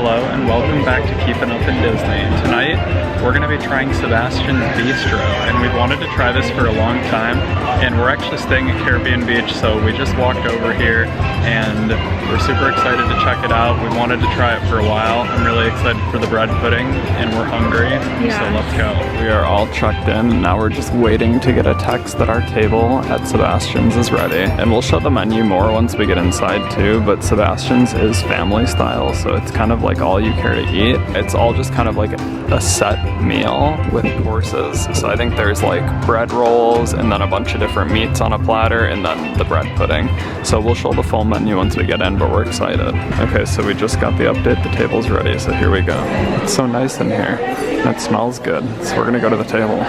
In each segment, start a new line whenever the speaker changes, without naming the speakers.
Hello and welcome back to Keeping Up in Disney. Tonight we're going to be trying Sebastian's Bistro, and we've wanted to try this for a long time, and we're actually staying at Caribbean Beach, so we just walked over here and we're super excited to check it out. We've wanted to try it for a while. I'm really excited for the bread pudding and we're hungry, so let's go. We are all checked in. Now we're just waiting to get a text that our table at Sebastian's is ready, and we'll show the menu more once we get inside too, but Sebastian's is family style, so it's kind of like all you care to eat. It's all just kind of like a set meal with courses. So I think there's like bread rolls and then a bunch of different meats on a platter and then the bread pudding. So we'll show the full menu once we get in, but we're excited. Okay, so we just got the update. The table's ready, so here we go. It's so nice in here. It smells good. So we're gonna go to the table.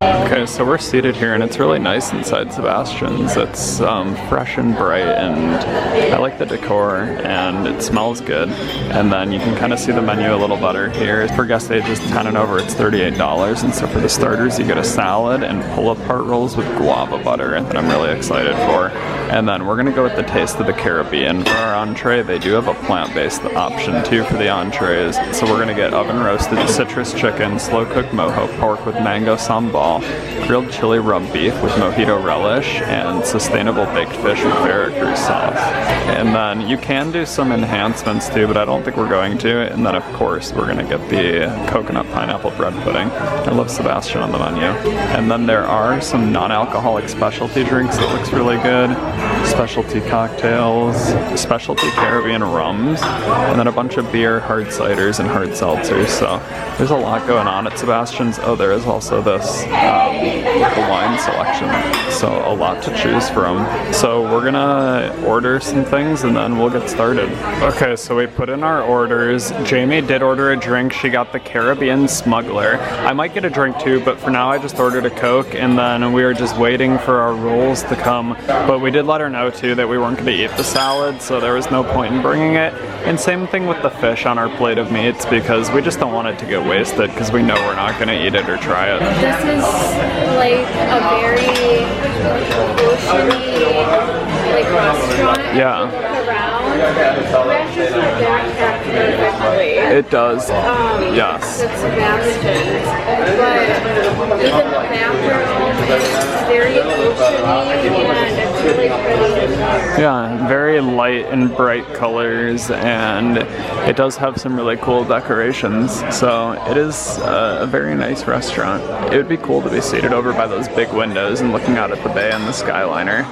Okay, so we're seated here and it's really nice inside Sebastian's. It's fresh and bright, and I like the decor and it smells good. And then you can kind of see the menu a little better here. For guest ages 10 and over, it's $38. And so for the starters, you get a salad and pull-apart rolls with guava butter that I'm really excited for. And then we're gonna go with the taste of the Caribbean. For our entree, they do have a plant-based option too for the entrees. So we're gonna get oven roasted citrus chicken, slow-cooked mojo pork with mango sambal, grilled chili rub beef with mojito relish, and sustainable baked fish with veracruz sauce. And then you can do some enhancements too, but I don't think we're going to. And then of course we're gonna get the coconut pineapple bread pudding. I love Sebastian on the menu. And then there are some non-alcoholic specialty drinks that looks really good. Specialty cocktails, specialty Caribbean rums, and then a bunch of beer, hard ciders, and hard seltzers. So there's a lot going on at Sebastian's. Oh, there is also this the wine selection, so a lot to choose from. So we're gonna order some things and then we'll get started. Okay, so we put in our orders. Jamie did order a drink. She got the Caribbean Smuggler. I might get a drink too, but for now I just ordered a Coke, and then we were just waiting for our rolls to come. But we did let her know too that we weren't gonna eat the salad, so there was no point in bringing it. And same thing with the fish on our plate of meats, because we just don't want it to get wasted, because we know we're not gonna eat it or try it.
This is like a very oceany like restaurant.
Yeah. It does. Yes.
It's Sebastian's, but even the bathroom is very oceany and it's really pretty.
Yeah, very light and bright colors, and it does have some really cool decorations. So it is a very nice restaurant. It would be cool to be seated over by those big windows and looking out at the bay and the Skyliner.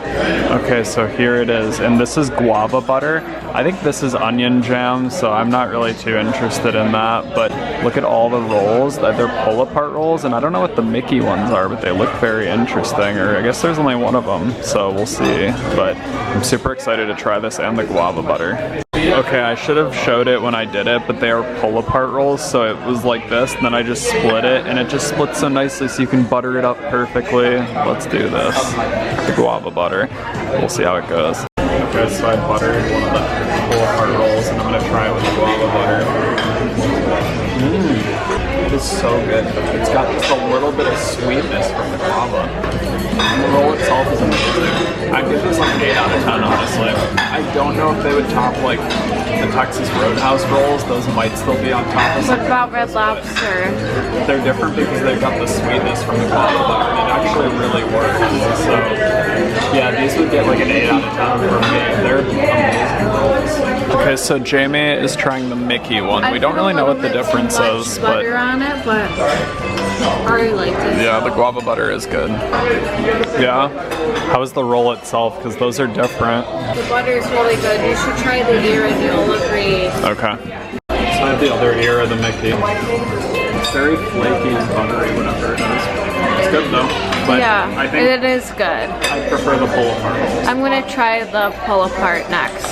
Okay, so here it is, and this is guava butter. I think this is onion jam, so I'm not really too interested in that, but look at all the rolls. They're pull-apart rolls, and I don't know what the Mickey ones are, but they look very interesting, or I guess there's only one of them, so we'll see. But I'm super excited to try this and the guava butter. Okay, I should have showed it when I did it, but they are pull-apart rolls, so it was like this, and then I just split it, and it just splits so nicely so you can butter it up perfectly. Let's do this. The guava butter. We'll see how it goes. Okay, so I buttered one of the pull-apart rolls, and I'm gonna try it with the guava butter. It is so good. It's got just a little bit of sweetness from the guava. And the roll itself is amazing. I'd give this like an 8 out of 10, honestly. I don't know if they would top like the Texas Roadhouse rolls. Those might still be on top of something.
What about Red Lobster?
They're different because they've got the sweetness from the guava butter. It actually really works. So yeah, these would get like an 8 out of 10 for me. They're amazing rolls. Okay, so Jamie is trying the Mickey one. We don't really know what the difference is, but
butter on it, but I already like this.
Yeah, the guava butter is good. Yeah? How is the roll itself? Because those are different.
The butter is really good. You should try the ear and you'll agree.
Okay. So I have the other ear of the Mickey. It's very flaky and buttery, whatever it is. It's good though. But
yeah,
I think
it is good.
I prefer the pull-apart.
I'm gonna try the pull-apart next.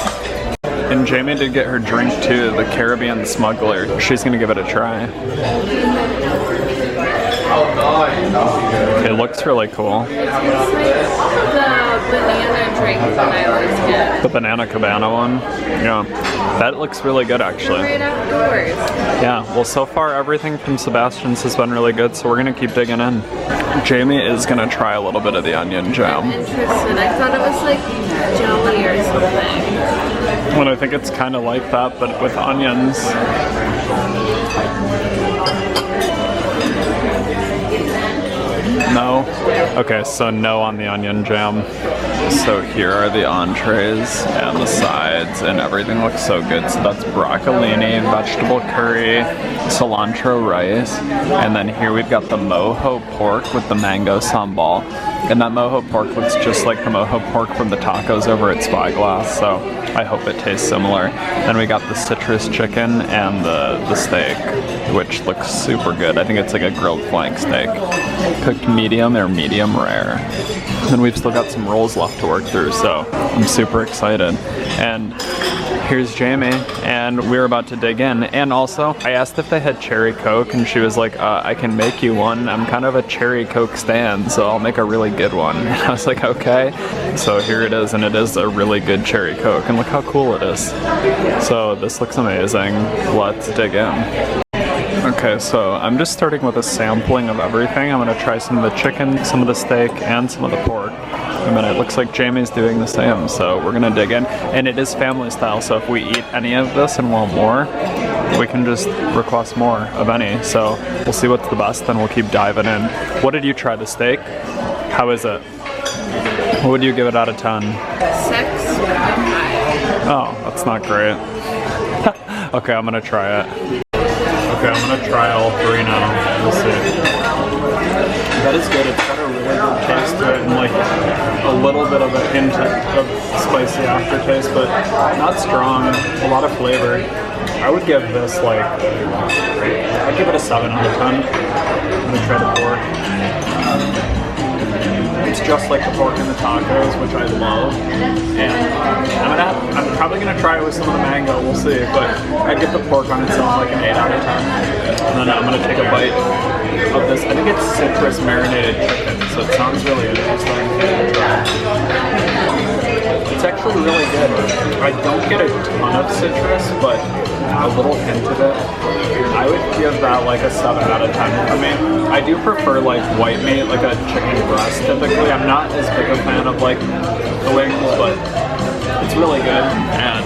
And Jamie did get her drink too, the Caribbean Smuggler. She's gonna give it a try. It looks really cool.
It's like the banana drink that I always get.
The banana cabana one? Yeah. That looks really good actually.
Right outdoors.
Yeah, well so far everything from Sebastian's has been really good, so we're gonna keep digging in. Jamie is gonna try a little bit of the onion jam.
Interesting. I thought it was like jelly or something.
Well, I think it's kind of like that, but with onions. No? Okay, so no on the onion jam. So here are the entrees and the sides, and everything looks so good. So that's broccolini, vegetable curry, cilantro rice, and then here we've got the mojo pork with the mango sambal. And that mojo pork looks just like the mojo pork from the tacos over at Spyglass, so I hope it tastes similar. Then we got the citrus chicken and the steak, which looks super good. I think it's like a grilled flank steak. Cooked medium or medium rare. Then we've still got some rolls left to work through, so I'm super excited. And here's Jamie, and we're about to dig in. And also, I asked if they had cherry Coke, and she was like, I can make you one. I'm kind of a cherry Coke stan, so I'll make a really good one. And I was like, okay. So here it is, and it is a really good cherry Coke, and look how cool it is. So this looks amazing. Let's dig in. Okay, so I'm just starting with a sampling of everything. I'm gonna try some of the chicken, some of the steak, and some of the pork. And then it looks like Jamie's doing the same, so we're gonna dig in. And it is family style, so if we eat any of this and want more, we can just request more of any. So we'll see what's the best, then we'll keep diving in. What did you try, the steak? How is it? What would you give it out of 10?
6.
Oh, that's not great. Okay, I'm gonna try it. Okay, I'm gonna try all 3 now. We'll see. That is good. It's got a really good taste to it, and like a little bit of a hint of spicy aftertaste, but not strong. A lot of flavor. I would give this like, I'd give it a 7 out of 10. Let me try the pork. It's just like the pork in the tacos, which I love. And I'm probably gonna try it with some of the mango, we'll see. But I'd give the pork on itself like an 8 out of 10. And then I'm gonna take a bite of this. I think it's citrus marinated chicken, so it sounds really interesting. It's actually really good. I don't get a ton of citrus, but a little hint of it. I would give that like a 7 out of 10 for me. I do prefer like white meat, like a chicken breast typically. I'm not as big a fan of like the wings, but it's really good. And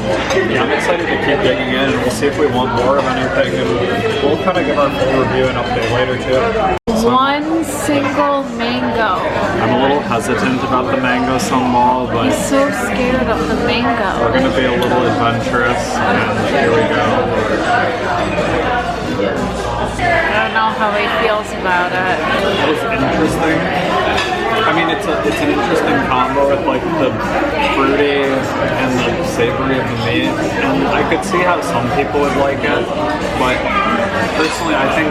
yeah, I'm excited to keep digging in, and we'll see if we want more of anything, and we'll kind of give our full review and update later too. So,
1 single mango.
I'm a little hesitant about the mango sambal, but
I'm so scared of the mango.
we're gonna be a little adventurous, and here we go.
I don't know how he feels about it.
It is interesting. I mean, it's an interesting combo with like the fruity and the savory of the meat, and I could see how some people would like it, but personally I think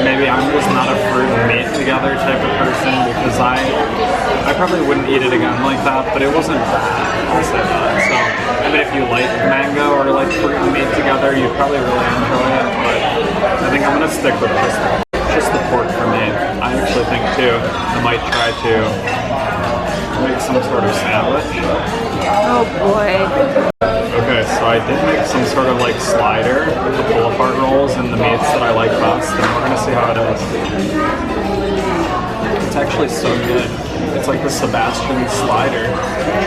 maybe I'm just not a fruit and meat together type of person, because I probably wouldn't eat it again like that, but it wasn't bad, I'll say that. So, I mean, if you like mango or like fruit and meat together, you'd probably really enjoy it, but I think I'm gonna stick with just the pork for me. I actually think too, I might try to make some sort of sandwich.
Oh boy.
Okay, so I did make some sort of like slider with the pull-apart rolls and the meats that I like best, and we're gonna see how it is. It's actually so good. It's like the Sebastian slider.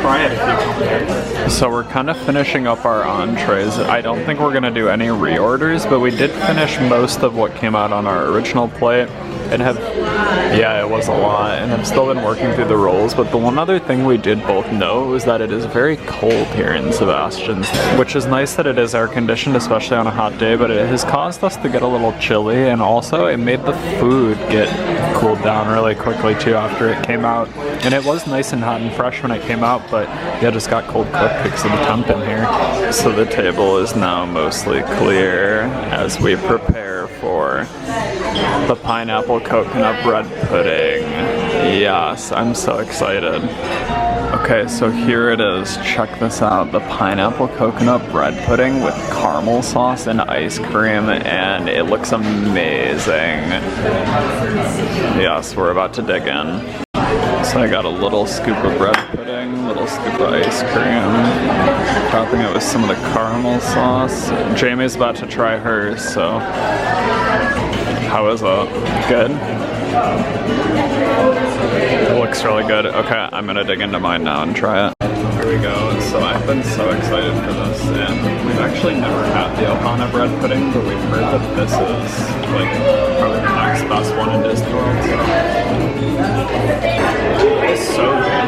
Try it if you come here. So we're kind of finishing up our entrees. I don't think we're gonna do any reorders, but we did finish most of what came out on our original plate. And yeah, it was a lot, and I've still been working through the rolls, but the one other thing we did both know is that it is very cold here in Sebastian, which is nice that it is air conditioned, especially on a hot day, but it has caused us to get a little chilly, and also it made the food get cooled down really quickly too after it came out. And it was nice and hot and fresh when it came out, but yeah, just got cold quick because of the temp in here. So the table is now mostly clear as we prepare for the pineapple coconut bread pudding. Yes, I'm so excited. Okay, so here it is. Check this out. The pineapple coconut bread pudding with caramel sauce and ice cream, and it looks amazing. Yes, we're about to dig in. So I got a little scoop of bread pudding, little scoop of ice cream, topping it with some of the caramel sauce. Jamie's about to try hers, so how is it? Good? It looks really good. Okay, I'm gonna dig into mine now and try it. Here we go. So I've been so excited for this, and we've actually never had the Ohana bread pudding, but we've heard that this is like probably the next best one in Disney World. So it's so good.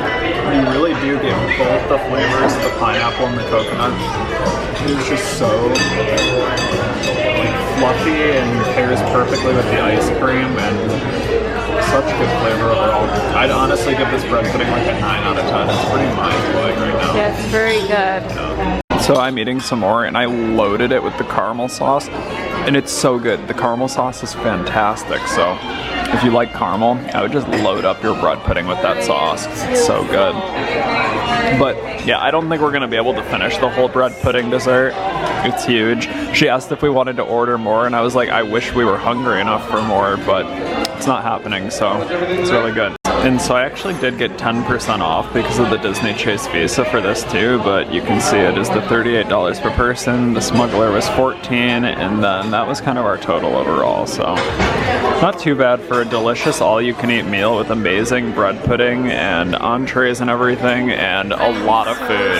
You really do get both the flavors of the pineapple and the coconut. It's just so like fluffy and pairs perfectly with the ice cream, and such good flavor overall. I'd honestly give this bread pudding like a 9 out of 10. It's pretty mind-blowing right now.
Yeah, it's very good.
Yeah. So I'm eating some more, and I loaded it with the caramel sauce, and it's so good. The caramel sauce is fantastic, so if you like caramel, I would just load up your bread pudding with that sauce. It's so good. But yeah, I don't think we're gonna be able to finish the whole bread pudding dessert. It's huge. She asked if we wanted to order more, and I was like, I wish we were hungry enough for more, but it's not happening, so it's really good. And so I actually did get 10% off because of the Disney Chase Visa for this too, but you can see it is the $38 per person, the Smuggler was $14, and then that was kind of our total overall, so not too bad for a delicious all-you-can-eat meal with amazing bread pudding and entrees and everything, and a lot of food.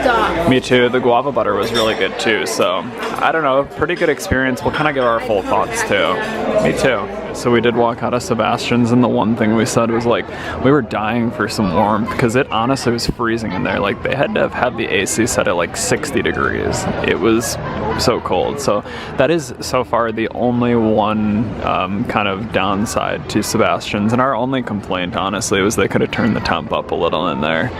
Stop.
Me too. The guava butter was really good too, so I don't know, pretty good experience. We'll kind of give our full thoughts too. Me too. So we did walk out of Sebastian's, and the one thing we said was like, we were dying for some warmth because it honestly was freezing in there. Like they had to have had the AC set at like 60 degrees. It was so cold. So that is so far the only one kind of downside to Sebastian's, and our only complaint honestly was they could have turned the temp up a little in there.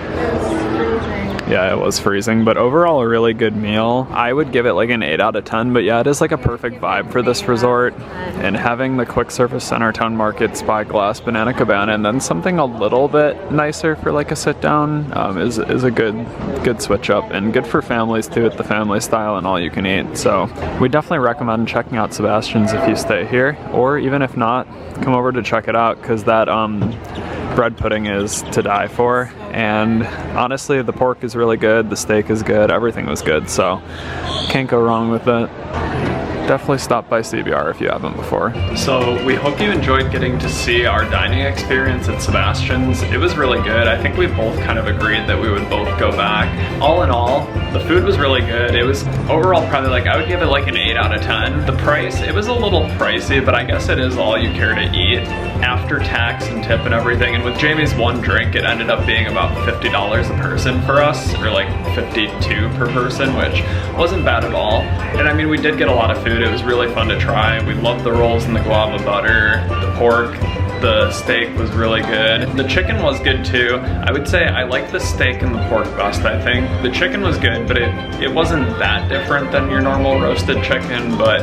Yeah, it was freezing, but overall a really good meal. I would give it like an 8 out of 10, but yeah, it is like a perfect vibe for this resort. And having the quick service center town market, Spyglass, Banana Cabana, and then something a little bit nicer for like a sit down is a good switch up, and good for families too, with the family style and all you can eat. So we definitely recommend checking out Sebastian's if you stay here, or even if not, come over to check it out, because that bread pudding is to die for, and honestly the pork is really good, the steak is good, everything was good, so can't go wrong with it. Definitely stop by CBR if you haven't before. So we hope you enjoyed getting to see our dining experience at Sebastian's. It was really good. I think we both kind of agreed that we would both go back. All in all, the food was really good. It was overall probably like, I would give it like an 8 out of 10. The price, it was a little pricey, but I guess it is all you care to eat after tax and tip and everything. And with Jamie's one drink, it ended up being about $50 a person for us, or like $52 per person, which wasn't bad at all. And I mean, we did get a lot of food. It was really fun to try. We loved the rolls and the guava butter, the pork. The steak was really good. The chicken was good too. I would say I liked the steak and the pork best, I think. The chicken was good, but it wasn't that different than your normal roasted chicken, but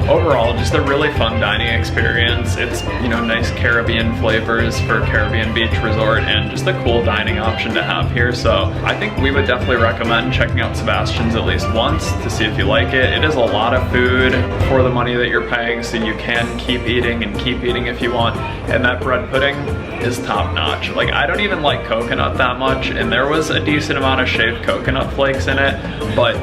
overall, just a really fun dining experience. It's, you know, nice Caribbean flavors for Caribbean Beach Resort, and just a cool dining option to have here. So I think we would definitely recommend checking out Sebastian's at least once to see if you like it. It is a lot of food for the money that you're paying, so you can keep eating and keep eating if you want. And that bread pudding is top notch. Like, I don't even like coconut that much, and there was a decent amount of shaved coconut flakes in it, but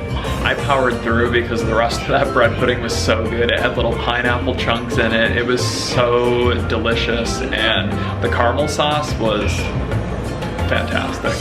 I powered through because the rest of that bread pudding was so good. It had little pineapple chunks in it. It was so delicious, and the caramel sauce was fantastic.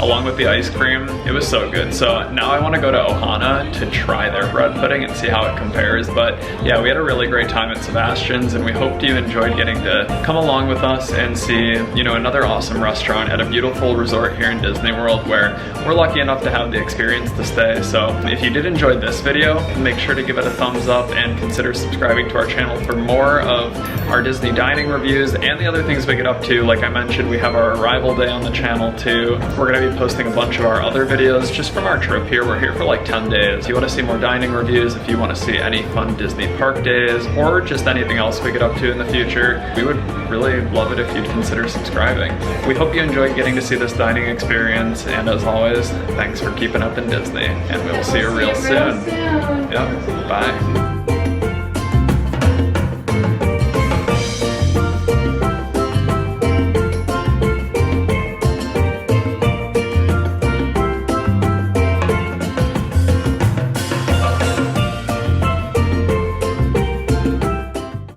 Along with the ice cream, it was so good. So now I want to go to Ohana to try their bread pudding and see how it compares. But yeah, we had a really great time at Sebastian's, and we hoped you enjoyed getting to come along with us and see, you know, another awesome restaurant at a beautiful resort here in Disney World, where we're lucky enough to have the experience to stay. So if you did enjoy this video, make sure to give it a thumbs up and consider subscribing to our channel for more of our Disney dining reviews and the other things we get up to. Like I mentioned, we have our arrival day on the channel too. We're gonna be posting a bunch of our other videos just from our trip here. We're here for like 10 days. If you want to see more dining reviews, if you want to see any fun Disney park days, or just anything else we get up to in the future, we would really love it if you'd consider subscribing. We hope you enjoyed getting to see this dining experience, and as always, thanks for keeping up in Disney, and we will see you real soon. Yep, bye.